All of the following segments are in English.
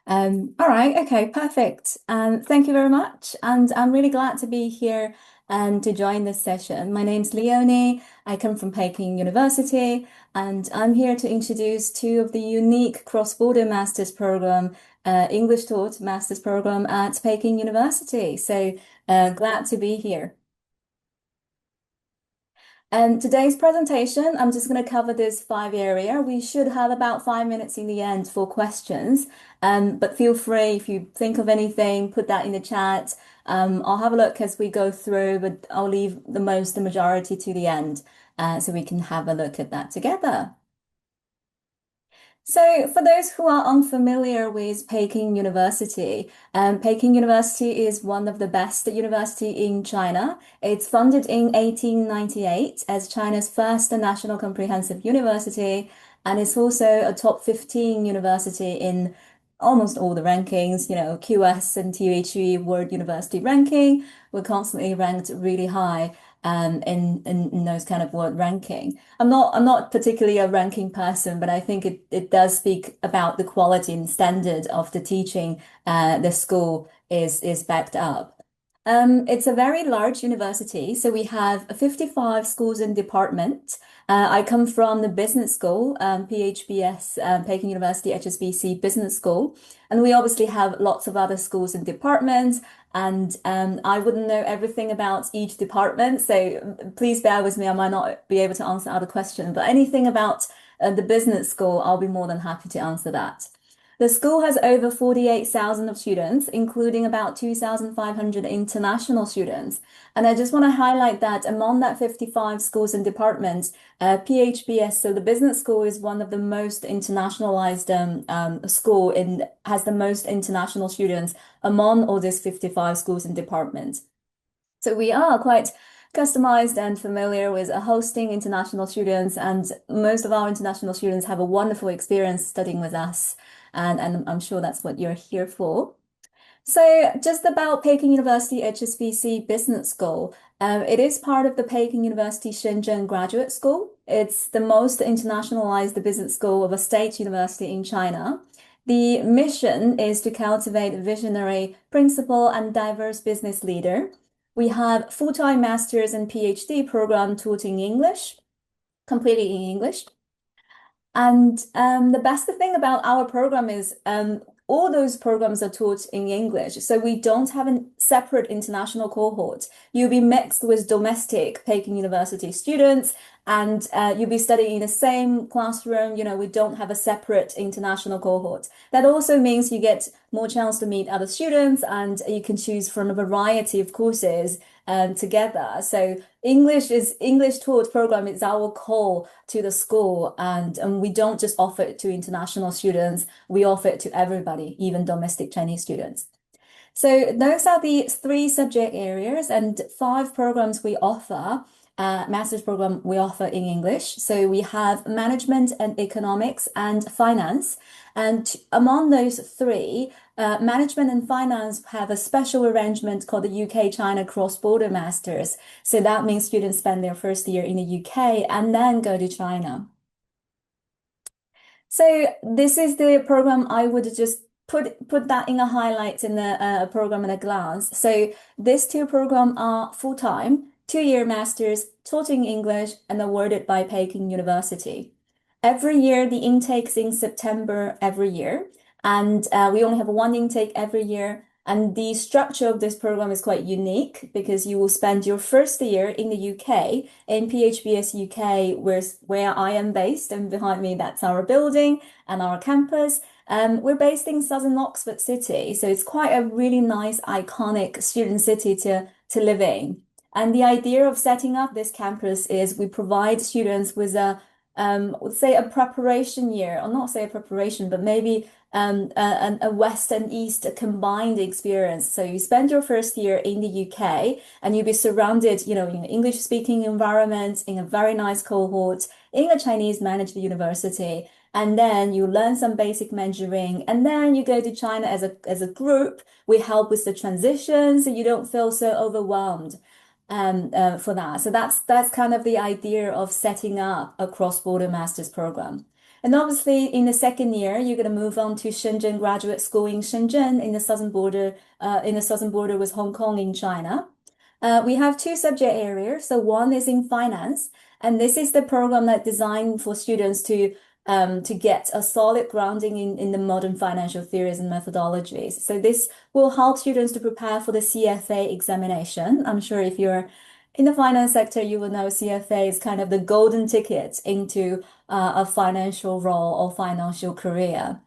All right, okay, perfect. Thank you very much. And I'm really glad to be here and to join this session. My name's Leonie. I come from Peking University, and I'm here to introduce two of the unique cross-border master's program, English taught master's program at Peking University. So glad to be here. Today's presentation, I'm just going to cover this five area. We should have about 5 minutes in the end for questions. But feel free if you think of anything, put that in the chat. I'll have a look as we go through, but I'll leave the majority to the end, so we can have a look at that together. So, for those who are unfamiliar with Peking University, Peking University is one of the best university in China. It's founded in 1898 as China's first national comprehensive university, and it's also a top 15 university in almost all the rankings, QS and THE World University Ranking. We're constantly ranked really high in those kind of world ranking. I'm not particularly a ranking person, but I think it does speak about the quality and standard of the teaching the school is backed up. It's a very large university, so we have 55 schools and departments. I come from the business school, PHBS, Peking University HSBC Business School, and we obviously have lots of other schools and departments. And I wouldn't know everything about each department, so please bear with me. I might not be able to answer other questions, but anything about the business school, I'll be more than happy to answer that. The school has over 48,000 of students, including about 2,500 international students. And I just want to highlight that among that 55 schools and departments, PHBS, so the business school is one of the most internationalized school and has the most international students among all these 55 schools and departments. So we are quite customized and familiar with hosting international students, and most of our international students have a wonderful experience studying with us, and I'm sure that's what you're here for. So, just about Peking University HSBC Business School. It is part of the Peking University Shenzhen Graduate School. It's the most internationalized business school of a state university in China. The mission is to cultivate a visionary, principled, and diverse business leader. We have full-time master's and PhD program taught in English, completely in English. And the best thing about our program is all those programs are taught in English. So we don't have a separate international cohort. You'll be mixed with domestic Peking University students, and you'll be studying in the same classroom. We don't have a separate international cohort. That also means you get more chance to meet other students, and you can choose from a variety of courses together. So English taught program is our call to the school, and we don't just offer it to international students, we offer it to everybody, even domestic Chinese students. So those are the three subject areas and five programs we offer. Master's program we offer in English. So we have management and economics and finance. And among those three, management and finance have a special arrangement called the UK-China Cross-Border Masters. So that means students spend their first year in the UK and then go to China. So this is the program I would just put that in a highlight in the program at a glance. So these two programs are full-time, 2-year masters taught in English and awarded by Peking University. Every year, the intake's in September every year, and we only have one intake every year. And the structure of this program is quite unique because you will spend your first year in the UK, in PHBS UK, where I am based, and behind me, that's our building and our campus. We're based in Southern Oxford City, so it's quite a really nice, iconic student city to live in. And the idea of setting up this campus is we provide students with let's say a preparation year, or not say a preparation, but maybe a West and East combined experience. So you spend your first year in the UK and you'll be surrounded, in an English speaking environment, in a very nice cohort, in a Chinese managed university. And then you learn some basic Mandarin, and then you go to China as a group. We help with the transition so you don't feel so overwhelmed for that. So that's kind of the idea of setting up a cross-border master's program. And obviously, in the second year, you're going to move on to Shenzhen Graduate School in Shenzhen in the southern border with Hong Kong in China. We have two subject areas. So one is in finance, and this is the program that designed for students to get a solid grounding in the modern financial theories and methodologies. So this will help students to prepare for the CFA examination. I'm sure if you're in the finance sector, you will know CFA is kind of the golden ticket into a financial role or financial career.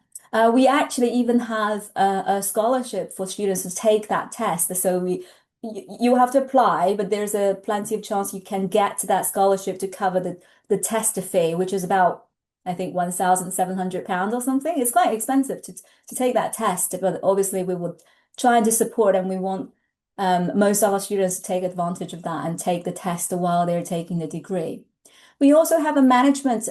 We actually even have a scholarship for students to take that test. So you have to apply, but there's a plenty of chance you can get that scholarship to cover the test fee, which is about I think £1,700 or something. It's quite expensive to take that test, but obviously we would try to support and we want most of our students to take advantage of that and take the test while they're taking the degree. We also have a management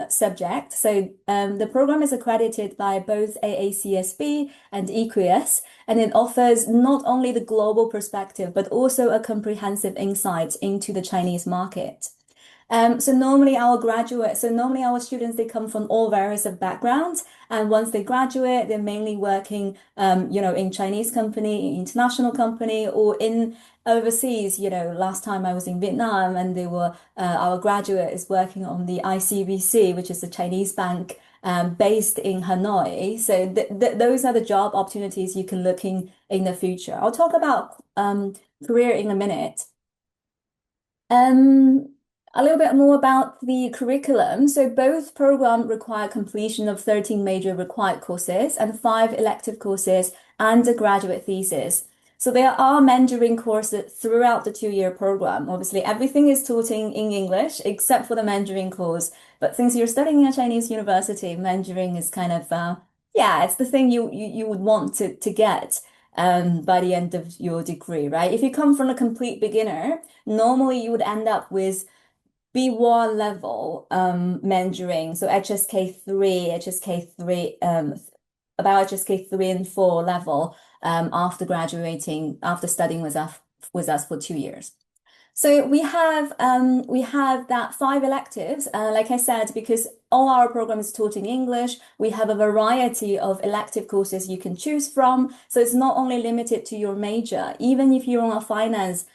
subject. So the program is accredited by both AACSB and EQS, and it offers not only the global perspective, but also a comprehensive insight into the Chinese market. So normally our students, they come from all various of backgrounds. And once they graduate, they're mainly working, in Chinese company, international company, or in overseas. Last time I was in Vietnam and our graduate is working on the ICBC, which is a Chinese bank, based in Hanoi. So those are the job opportunities you can look in the future. I'll talk about, career in a minute. Um, a little bit more about the curriculum. So both programs require completion of 13 major required courses and 5 elective courses and a graduate thesis. So there are Mandarin courses throughout the 2-year program. Obviously, everything is taught in English except for the Mandarin course. But since you're studying in a Chinese university, Mandarin is kind of, yeah, it's the thing you would want to get by the end of your degree, right? If you come from a complete beginner, normally you would end up with B1 level Mandarin, so HSK3, about HSK3 and 4 level after studying with us for 2 years. So we have that 5 electives. Like I said, because all our program is taught in English, we have a variety of elective courses you can choose from. So it's not only limited to your major. Even if you're on a finance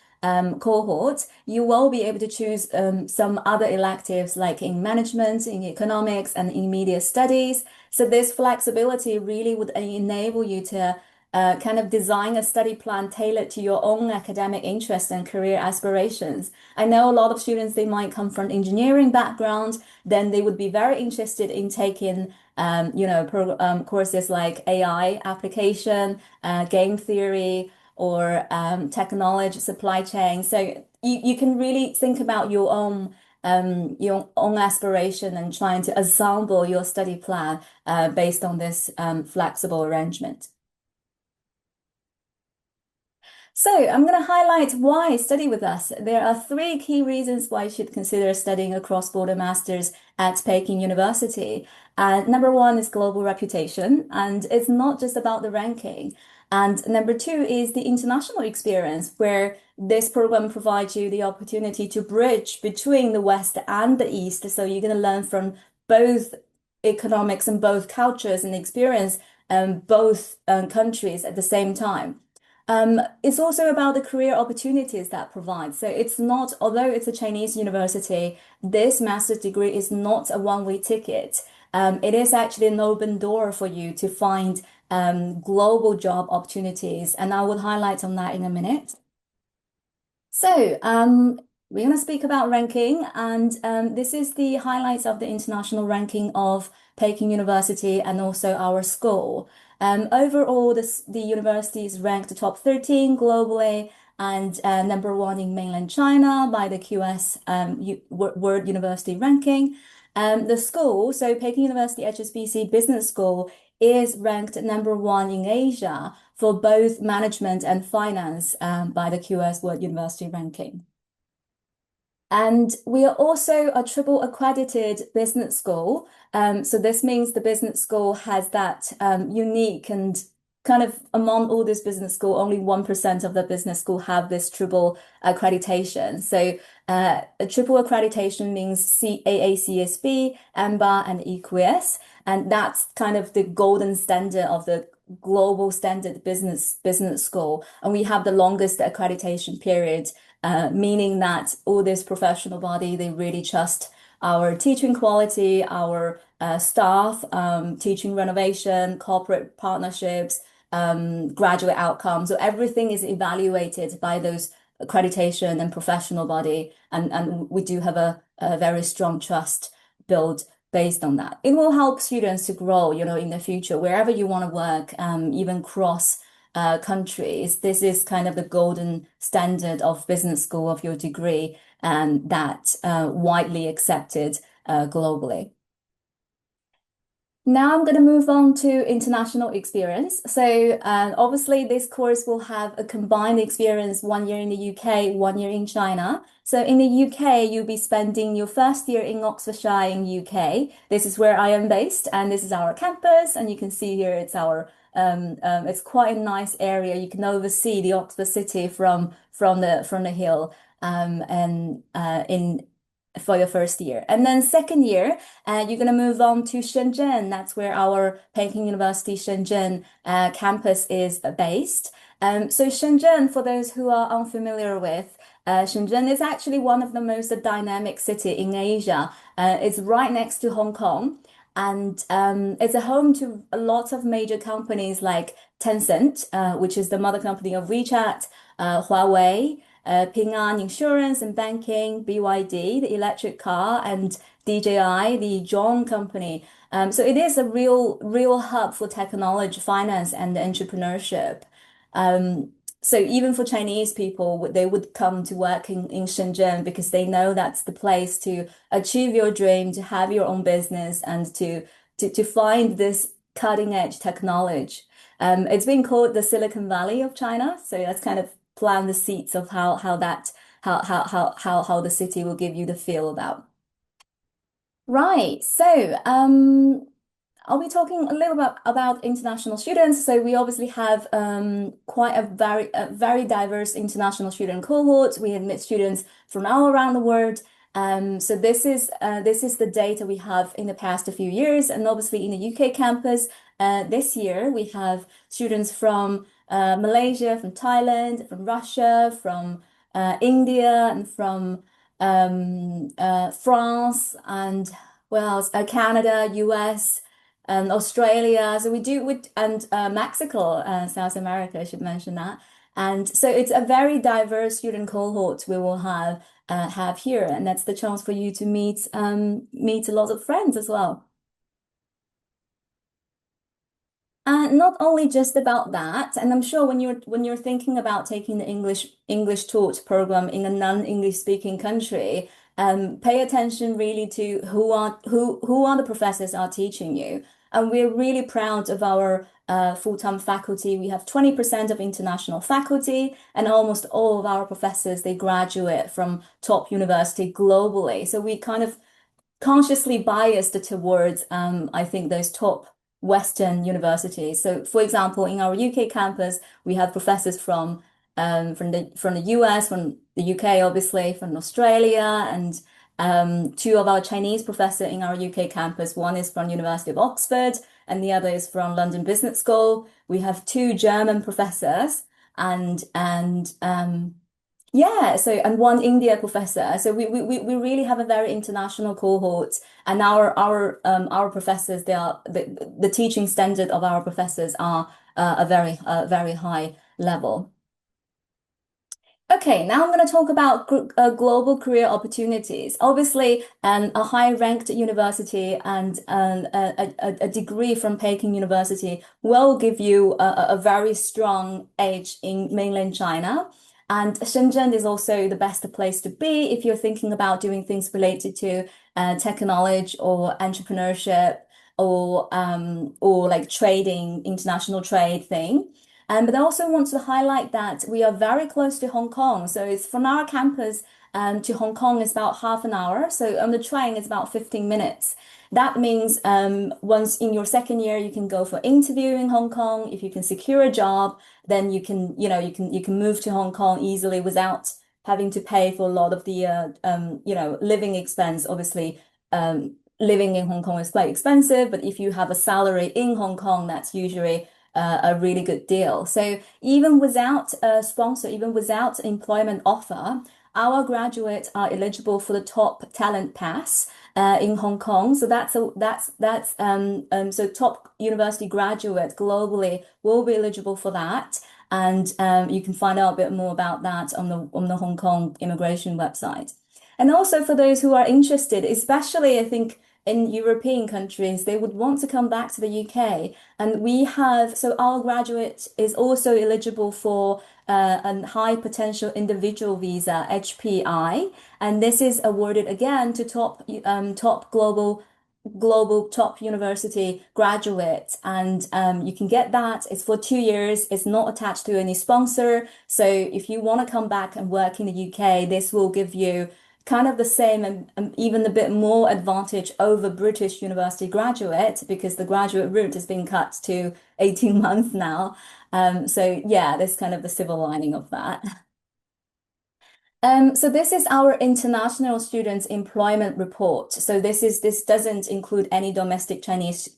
cohort, you will be able to choose some other electives like in management, in economics, and in media studies. So this flexibility really would enable you to kind of design a study plan tailored to your own academic interests and career aspirations. I know a lot of students, they might come from engineering background, then they would be very interested in taking courses like AI application, game theory, or technology, supply chain. So you can really think about your own aspiration and trying to assemble your study plan based on this flexible arrangement. So I'm going to highlight why study with us. There are 3 key reasons why you should consider studying a cross-border master's at Peking University. And number one is global reputation, and it's not just about the ranking. And number two is the international experience, where this program provides you the opportunity to bridge between the West and the East. So you're going to learn from both economics and both cultures and experience both countries at the same time. It's also about the career opportunities that provides. So it's not, although it's a Chinese university, this master's degree is not a one-way ticket. It is actually an open door for you to find global job opportunities, and I will highlight on that in a minute. So, we're going to speak about ranking, and this is the highlights of the international ranking of Peking University and also our school. Overall, the university is ranked top 13 globally and number one in mainland China by the QS World University Ranking. The school, so Peking University HSBC Business School, is ranked number one in Asia for both management and finance by the QS World University Ranking. And we are also a triple accredited business school. So this means the business school has that unique and kind of among all this business school, only 1% of the business school have this triple accreditation. So a triple accreditation means AACSB, AMBA, and EQS, and that's kind of the golden standard of the global standard business school. And we have the longest accreditation period, meaning that all this professional body, they really trust our teaching quality, our staff, teaching renovation, corporate partnerships, graduate outcomes. So everything is evaluated by those accreditation and professional body, and we do have a very strong trust built based on that. It will help students to grow, in the future, wherever you want to work, even cross countries. This is kind of the golden standard of business school of your degree, and that widely accepted globally. Now I'm going to move on to international experience. So obviously this course will have a combined experience, 1 year in the UK, 1 year in China. So in the UK, you'll be spending your first year in Oxfordshire in UK. This is where I am based, and this is our campus. And you can see here it's quite a nice area. You can oversee the Oxford City from the hill, and in for your first year. And then second year, you're going to move on to Shenzhen. That's where our Peking University Shenzhen campus is based. So Shenzhen, for those who are unfamiliar with, Shenzhen is actually one of the most dynamic city in Asia. It's right next to Hong Kong. And it's a home to a lot of major companies like Tencent, which is the mother company of WeChat, Huawei, Ping An Insurance and Banking, BYD, the electric car, and DJI, the drone company. So it is a real hub for technology, finance, and entrepreneurship. So even for Chinese people, they would come to work in Shenzhen because they know that's the place to achieve your dream, to have your own business, and to find this cutting edge technology. It's been called the Silicon Valley of China, so that's kind of plant the seeds of how the city will give you the feel about. Right. So I'll be talking a little bit about international students. So we obviously have quite a very diverse international student cohort. We admit students from all around the world. So this is the data we have in the past few years, and obviously in the UK campus this year we have students from Malaysia, from Thailand, from Russia, from India, and from France, and well, else? Canada, US, Australia. So and Mexico, South America, I should mention that. And so it's a very diverse student cohort we will have here, and that's the chance for you to meet a lot of friends as well. Not only just about that, and I'm sure when you're thinking about taking the English taught program in a non-English speaking country, pay attention really to who are the professors are teaching you. And we're really proud of our full-time faculty. We have 20% of international faculty, and almost all of our professors, they graduate from top university globally. So we kind of consciously biased towards, I think, those top Western universities. So, for example, in our UK campus, we have professors from the US, from the UK, obviously, from Australia, and two of our Chinese professors in our UK campus. One is from University of Oxford, and the other is from London Business School. We have two German professors, and yeah, so and one India professor. So we really have a very international cohort, and our professors, the teaching standard of our professors are a very high level. Okay, now I'm going to talk about global career opportunities. Obviously, a high-ranked university and a degree from Peking University will give you a very strong edge in mainland China. And Shenzhen is also the best place to be if you're thinking about doing things related to technology or entrepreneurship or like trading, international trade thing. But I also want to highlight that we are very close to Hong Kong. So it's from our campus, to Hong Kong is about half an hour. So on the train, it's about 15 minutes. That means once in your second year, you can go for interview in Hong Kong. If you can secure a job, then you can move to Hong Kong easily without having to pay for a lot of the living expense. Obviously, living in Hong Kong is quite expensive, but if you have a salary in Hong Kong, that's usually a really good deal. So even without a sponsor, even without employment offer, our graduates are eligible for the top talent pass in Hong Kong. So so top university graduates globally will be eligible for that. And you can find out a bit more about that on the Hong Kong immigration website. And also for those who are interested, especially I think in European countries, they would want to come back to the UK. And so our graduate is also eligible for a high potential individual visa, HPI. And this is awarded again to top global top university graduates. And you can get that. It's for 2 years. It's not attached to any sponsor. So if you want to come back and work in the UK, this will give you kind of the same and even a bit more advantage over British university graduate because the graduate route has been cut to 18 months now. So yeah, there's kind of the silver lining of that. So this is our international students employment report. So this doesn't include any domestic Chinese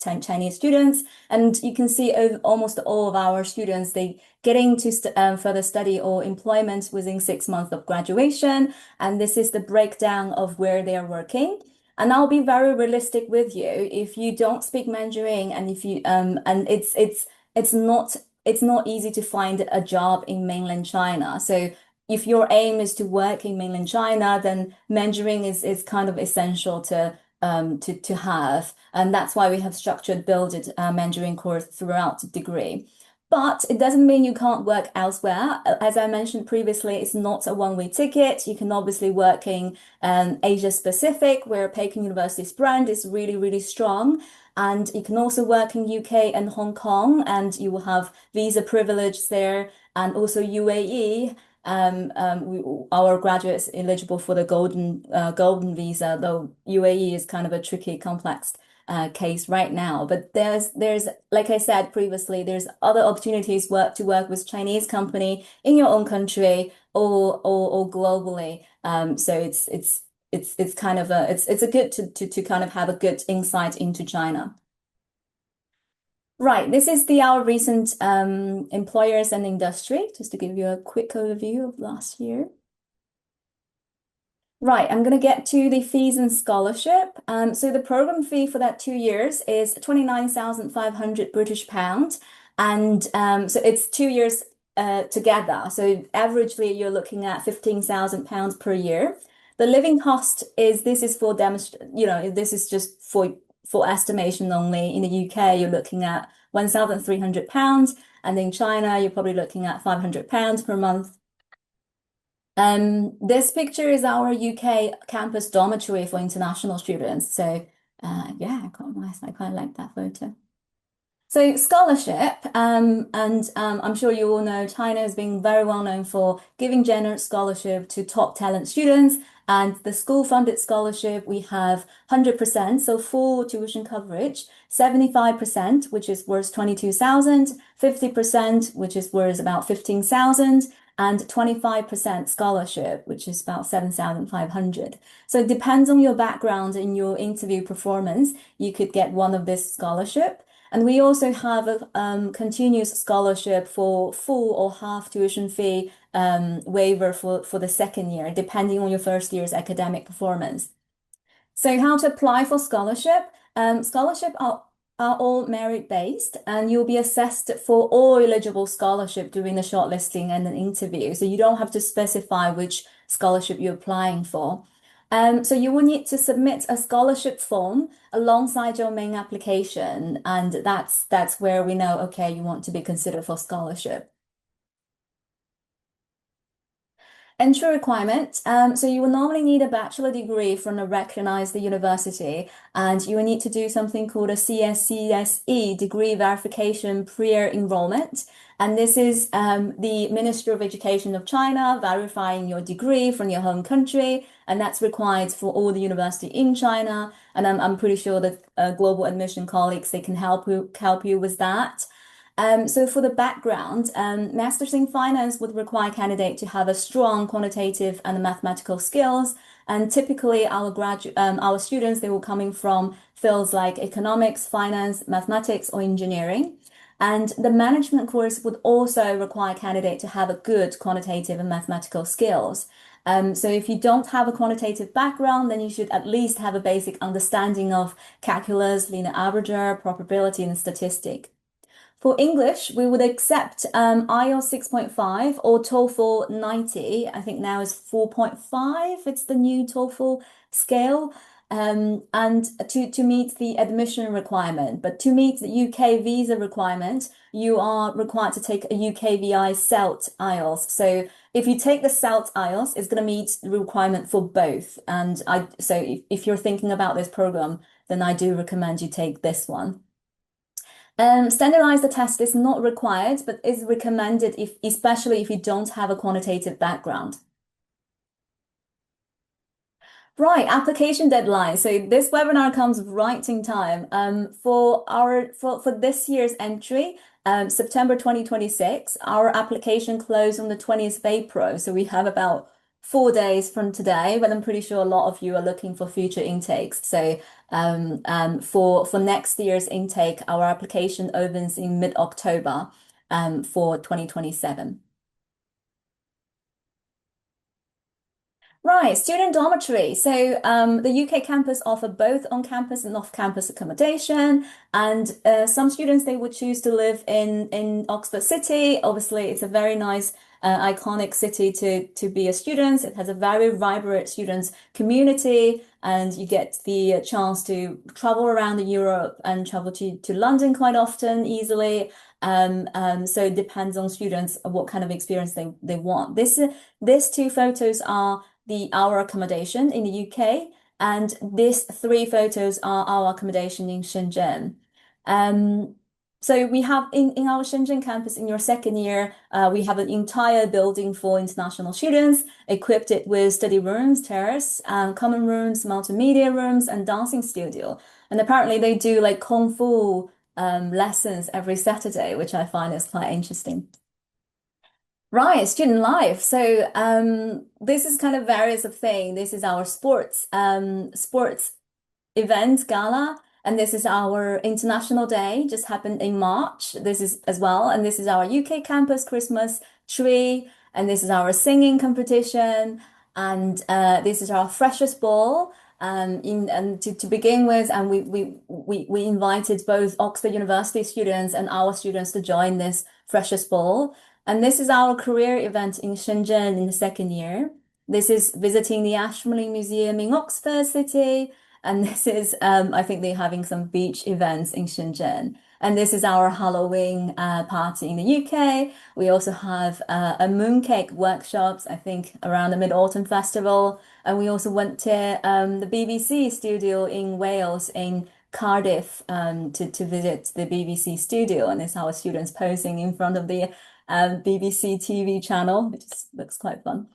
students, and you can see almost all of our students they getting to further study or employment within 6 months of graduation, and this is the breakdown of where they are working. And I'll be very realistic with you. If you don't speak Mandarin, and if you and it's not it's not easy to find a job in mainland China. So if your aim is to work in mainland China, then Mandarin is kind of essential to have, and that's why we have structured built Mandarin course throughout the degree. But it doesn't mean you can't work elsewhere. As I mentioned previously, it's not a one-way ticket. You can obviously work in Asia Pacific, where Peking University's brand is really, really strong. And you can also work in UK and Hong Kong, and you will have visa privilege there, and also UAE. Our graduates eligible for the golden visa, though UAE is kind of a tricky, complex case right now. But there's like I said previously, there's other opportunities to work with Chinese company in your own country or globally. So it's kind of it's a good to kind of have a good insight into China. Right, this is our recent employers and industry, just to give you a quick overview of last year. Right, I'm going to get to the fees and scholarship. So the program fee for that 2 years is 29,500 British pound. And so it's 2 years together. So averagely, you're looking at 15,000 pounds per year. The living cost this is for this is just for estimation only. In the UK, you're looking at 1,300 pounds. And in China, you're probably looking at 500 pounds per month. This picture is our UK campus dormitory for international students. So, yeah, quite nice. I quite like that photo. So scholarship, and I'm sure you all know China has been very well known for giving generous scholarship to top talent students. And the school-funded scholarship, we have 100%, so full tuition coverage, 75%, which is worth 22,000, 50%, which is worth about 15,000, and 25% scholarship, which is about 7,500. So it depends on your background and your interview performance, you could get one of this scholarship. And we also have a continuous scholarship for full or half tuition fee waiver for the second year, depending on your first year's academic performance. So how to apply for scholarship? Scholarship are all merit based, and you'll be assessed for all eligible scholarship during the shortlisting and an interview. So you don't have to specify which scholarship you're applying for. So you will need to submit a scholarship form alongside your main application, and that's where we know, okay, you want to be considered for scholarship. Entry requirement. So you will normally need a bachelor degree from a recognized university, and you will need to do something called a CSCSE degree verification pre-enrollment. And this is the Ministry of Education of China verifying your degree from your home country, and that's required for all the university in China. And I'm pretty sure that global admission colleagues they can help you with that. So for the background, Masters in Finance would require candidate to have a strong quantitative and mathematical skills. And typically our students, they will coming from fields like economics, finance, mathematics, or engineering. And the management course would also require candidate to have a good quantitative and mathematical skills. So if you don't have a quantitative background, then you should at least have a basic understanding of calculus, linear algebra, probability, and statistic. For English, we would accept IELTS 6.5 or TOEFL 90. I think now is 4.5. It's the new TOEFL scale. And to meet the admission requirement, but to meet the UK visa requirement, you are required to take a UKVI CELT IELTS. So if you take the CELT IELTS, it's going to meet the requirement for both. And if you're thinking about this program, then I do recommend you take this one. Standardized test is not required, but is recommended especially if you don't have a quantitative background. Right, application deadline. So this webinar comes right in time. For this year's entry, September 2026, our application closed on the 20th of April. So we have about 4 days from today, but I'm pretty sure a lot of you are looking for future intakes. So for next year's intake, our application opens in mid-October for 2027. Right, student dormitory. So the UK campus offer both on-campus and off-campus accommodation, and some students they would choose to live in Oxford City. Obviously, it's a very nice, iconic city to be a student. It has a very vibrant students community, and you get the chance to travel around Europe and travel to London quite often easily. So it depends on students what kind of experience they want. These two photos are our accommodation in the UK, and these three photos are our accommodation in Shenzhen. Um, so we have in our Shenzhen campus in your second year, we have an entire building for international students, equipped it with study rooms, terrace, common rooms, multimedia rooms, and dancing studio. And apparently they do like kung fu lessons every Saturday, which I find is quite interesting. Right, student life. So this is kind of various of thing. This is our sports event gala, and this is our International Day, just happened in March. This is as well, and this is our UK campus Christmas tree, and this is our singing competition, and this is our freshers ball. To begin with, and we invited both Oxford University students and our students to join this freshers ball. And this is our career event in Shenzhen in the second year. This is visiting the Ashmolean Museum in Oxford City. And this is, I think they're having some beach events in Shenzhen. And this is our Halloween party in the UK. We also have a mooncake workshops, I think, around the Mid-Autumn Festival. And we also went to the BBC studio in Wales, in Cardiff, to visit the BBC studio. And it's our students posing in front of the BBC TV channel, which looks quite fun.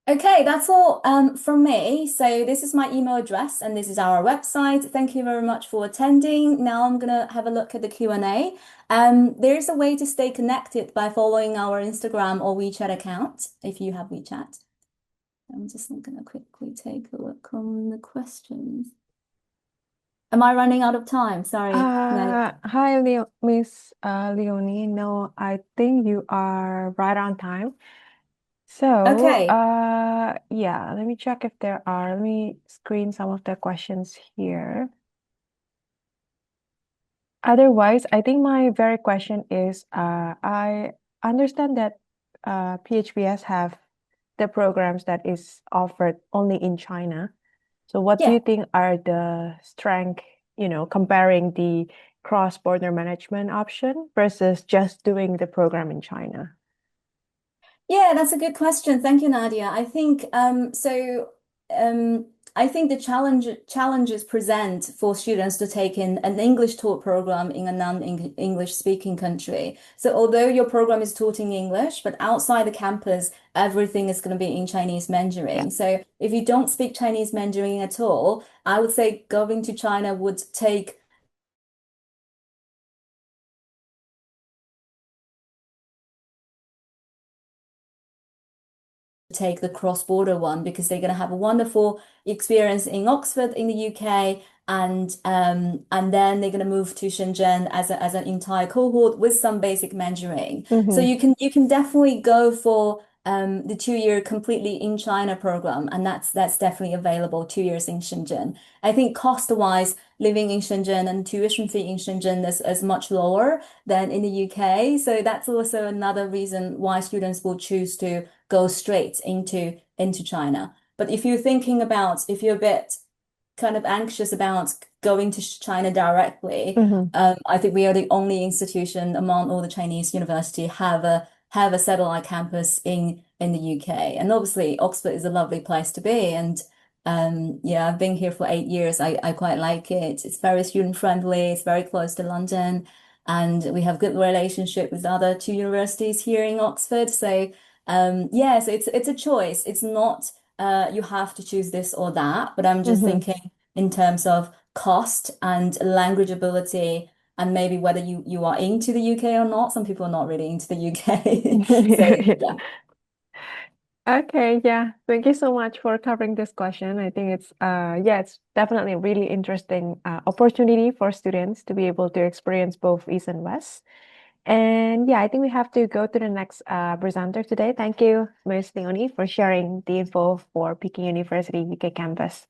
Okay, that's all from me. So this is my email address and this is our website. Thank you very much for attending. Now I'm gonna have a look at the Q&A. There's a way to stay connected by following our Instagram or WeChat account if you have WeChat. I'm just gonna quickly take a look on the questions. Am I running out of time? Sorry. No. Hi, Miss Leonie. No, I think you are right on time. So, Okay. yeah, let me check if there are. Let me screen some of the questions here. Otherwise, I think my very question is, I understand that PHBS have the programs that is offered only in China. So what do Yeah. you think are the strength, comparing the cross-border management option versus just doing the program in China? Yeah, that's a good question. Thank you, Nadia. Um I think the challenges present for students to take in an English taught program in a non-English speaking country. So although your program is taught in English, but outside the campus, everything is going to be in Chinese Yeah. Mandarin. So if you don't speak Chinese Mandarin at all, I would say going to China would take the cross-border one because they're going to have a wonderful experience in Oxford in the UK, and then they're going to move to Shenzhen as an entire cohort with some basic Mandarin. So Mm-hmm. you can definitely go for the 2 year completely in China program, and that's definitely available 2 years in Shenzhen. I think cost-wise, living in Shenzhen and tuition fee in Shenzhen is much lower than in the UK. So that's also another reason why students will choose to go straight into China. But if you're a bit kind of anxious about going to China directly, Mm-hmm. I think we are the only institution among all the Chinese university have a satellite campus in the UK. And obviously, Oxford is a lovely place to be. And yeah, I've been here for 8 years. I quite like it. It's very student friendly. It's very close to London, and we have good relationship with the other two universities here in Oxford. So yeah, so it's a choice. It's not you have to choose this or that, but I'm just Mm-hmm. thinking in terms of cost and language ability and maybe whether you are into the UK or not. Some people are not really into the UK. So yeah. Okay, yeah. Thank you so much for covering this question. I think it's yeah, it's definitely a really interesting opportunity for students to be able to experience both East and West. And yeah, I think we have to go to the next presenter today. Thank you, Ms. Leonie, for sharing the info for Peking University UK campus.